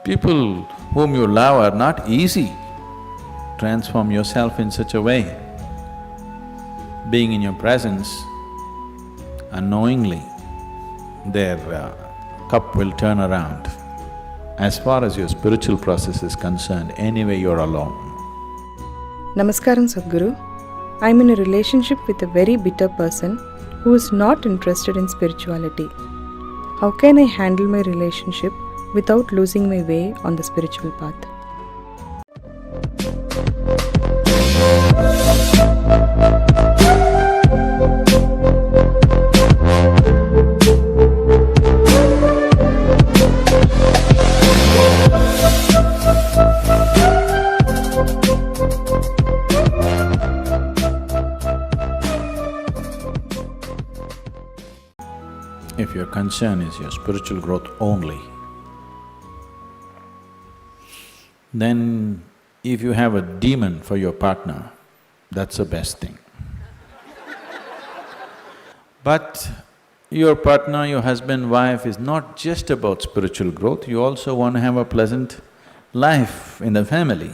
People whom you love are not easy. Transform yourself in such a way. Being in your presence, unknowingly, their cup will turn around. As far as your spiritual process is concerned, anyway you're alone. Namaskaram, Sadhguru. I'm in a relationship with a very bitter person who is not interested in spirituality. How can I handle my relationship without losing my way on the spiritual path? If your concern is your spiritual growth only, then if you have a demon for your partner, that's the best thing. But your partner, your husband, wife is not just about spiritual growth, you also want to have a pleasant life in the family.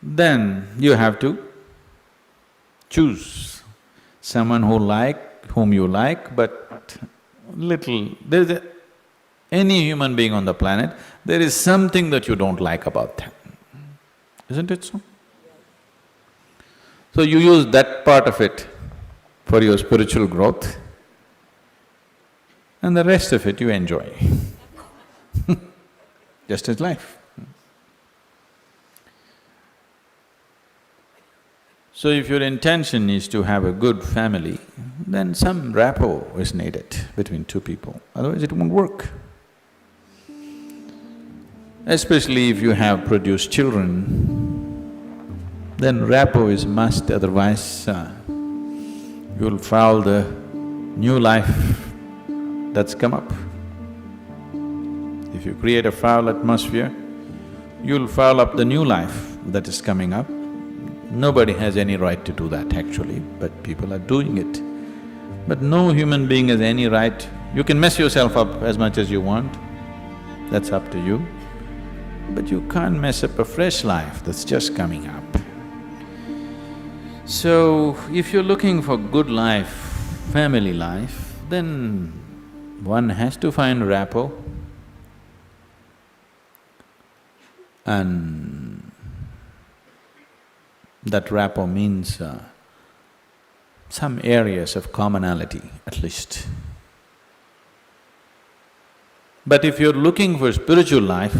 Then you have to choose someone whom you like, but any human being on the planet, there is something that you don't like about them, isn't it so? So you use that part of it for your spiritual growth, and the rest of it you enjoy. Just as life. So if your intention is to have a good family, then some rapport is needed between two people, otherwise it won't work. Especially if you have produced children, then rapport is must, otherwise you'll foul the new life that's come up. If you create a foul atmosphere, you'll foul up the new life that is coming up. Nobody has any right to do that actually, but people are doing it. But no human being has any right… You can mess yourself up as much as you want, that's up to you. But you can't mess up a fresh life that's just coming up. So, if you're looking for good life, family life, then one has to find rapport. And that rapport means some areas of commonality at least. But if you're looking for spiritual life,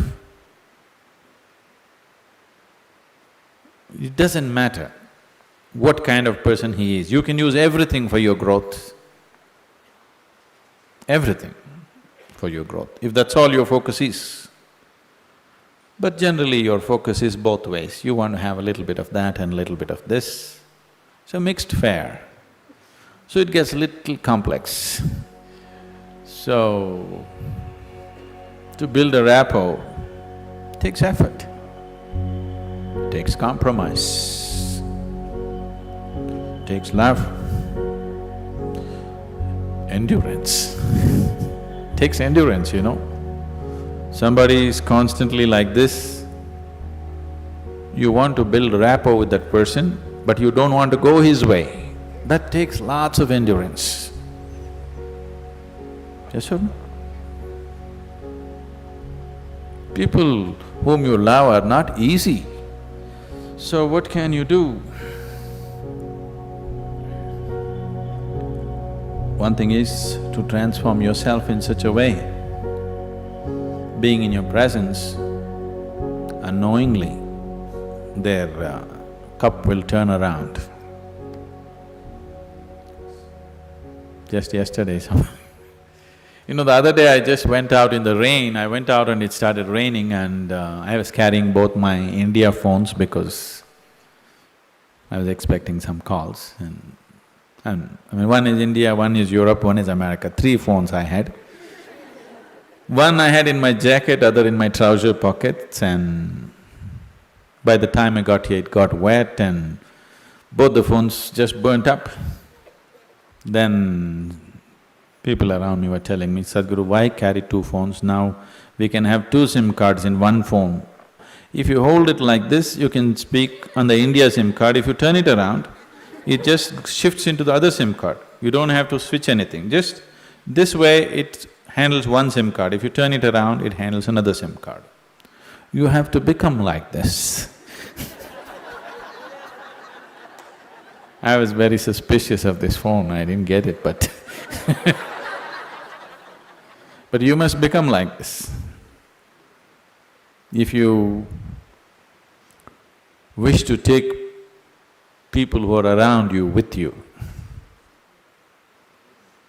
it doesn't matter what kind of person he is, you can use everything for your growth, everything for your growth, if that's all your focus is. But generally your focus is both ways, you want to have a little bit of that and a little bit of this. So mixed fare. So it gets a little complex. So, to build a rapport takes effort, takes compromise, takes love, endurance. Takes endurance, you know. Somebody is constantly like this, you want to build rapport with that person, but you don't want to go his way. That takes lots of endurance. Yes or no? People whom you love are not easy. So what can you do? One thing is to transform yourself in such a way. Being in your presence, unknowingly, their cup will turn around. Just yesterday, you know, the other day I just went out in the rain, I went out and it started raining and I was carrying both my India phones because I was expecting some calls and I mean, one is India, one is Europe, one is America, 3 phones I had. One I had in my jacket, other in my trouser pockets, and by the time I got here it got wet and both the phones just burnt up. Then People around me were telling me, Sadhguru, why carry two phones? Now we can have two SIM cards in one phone. If you hold it like this, you can speak on the India SIM card. If you turn it around, it just shifts into the other SIM card. You don't have to switch anything, just this way it handles one SIM card. If you turn it around, it handles another SIM card. You have to become like this. I was very suspicious of this phone, I didn't get it, but but you must become like this. If you wish to take people who are around you with you,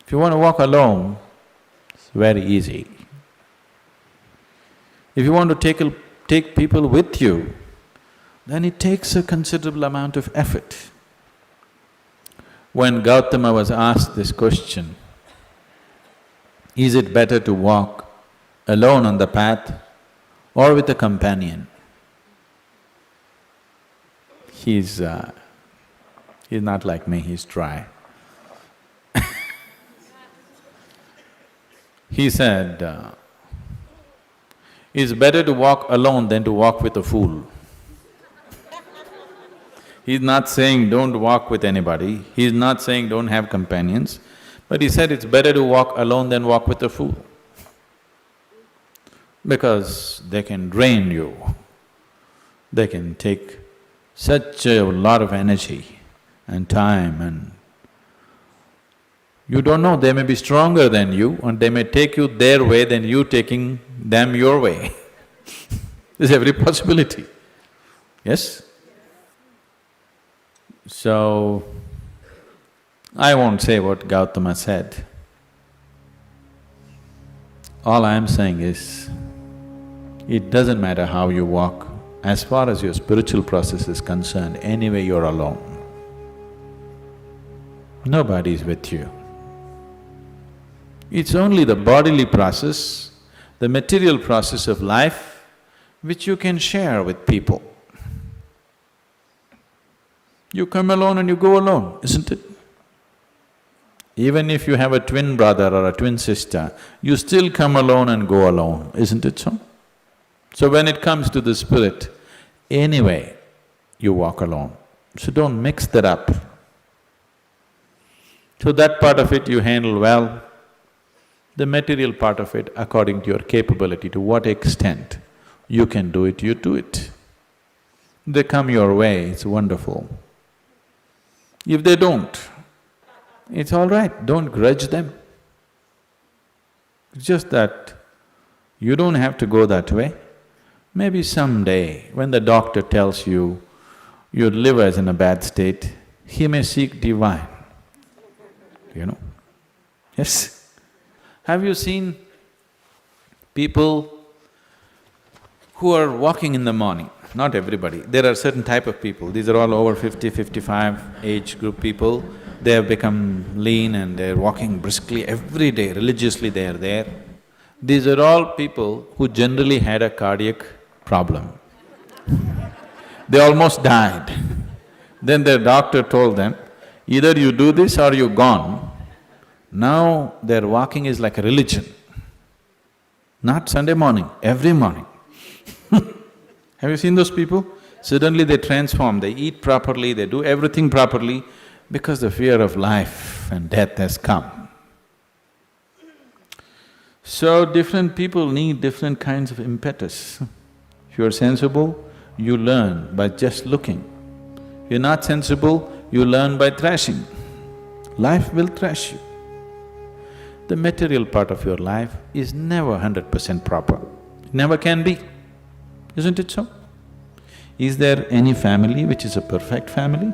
if you want to walk alone, it's very easy. If you want to take people with you, then it takes a considerable amount of effort. When Gautama was asked this question, is it better to walk alone on the path or with a companion? He's not like me, he's dry. He said, it's better to walk alone than to walk with a fool. He's not saying don't walk with anybody, he's not saying don't have companions, but he said it's better to walk alone than walk with a fool. Because they can drain you, they can take such a lot of energy and time, and you don't know, they may be stronger than you and they may take you their way than you taking them your way. There's every possibility, yes? So, I won't say what Gautama said. All I am saying is, it doesn't matter how you walk, as far as your spiritual process is concerned, anyway you're alone. Nobody is with you. It's only the bodily process, the material process of life, which you can share with people. You come alone and you go alone, isn't it? Even if you have a twin brother or a twin sister, you still come alone and go alone, isn't it so? So when it comes to the spirit, anyway, you walk alone. So don't mix that up. So that part of it you handle well. The material part of it, according to your capability, to what extent you can do it, you do it. They come your way, it's wonderful. If they don't, it's all right, don't grudge them. It's just that you don't have to go that way. Maybe someday, when the doctor tells you your liver is in a bad state, he may seek divine, you know. Yes? Have you seen people who are walking in the morning? Not everybody, there are certain type of people, these are all over 50, 55 age group people. They have become lean and they're walking briskly every day, religiously they are there. These are all people who generally had a cardiac problem. They almost died. Then their doctor told them, either you do this or you're gone. Now their walking is like a religion. Not Sunday morning, every morning. Have you seen those people? Suddenly they transform, they eat properly, they do everything properly because the fear of life and death has come. So different people need different kinds of impetus. If you're sensible, you learn by just looking. If you're not sensible, you learn by thrashing. Life will thrash you. The material part of your life is never 100% proper, it never can be. Isn't it so? Is there any family which is a perfect family?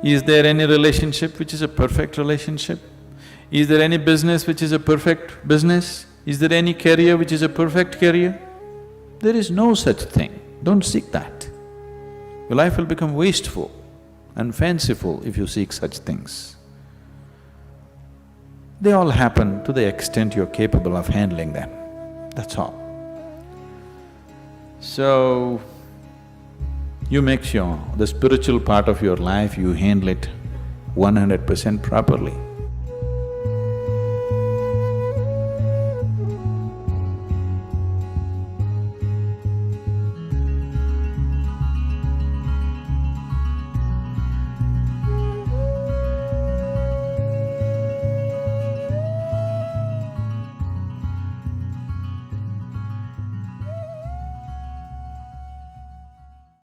Is there any relationship which is a perfect relationship? Is there any business which is a perfect business? Is there any career which is a perfect career? There is no such thing, don't seek that. Your life will become wasteful and fanciful if you seek such things. They all happen to the extent you're capable of handling them, that's all. So, you make sure the spiritual part of your life, you handle it 100% properly.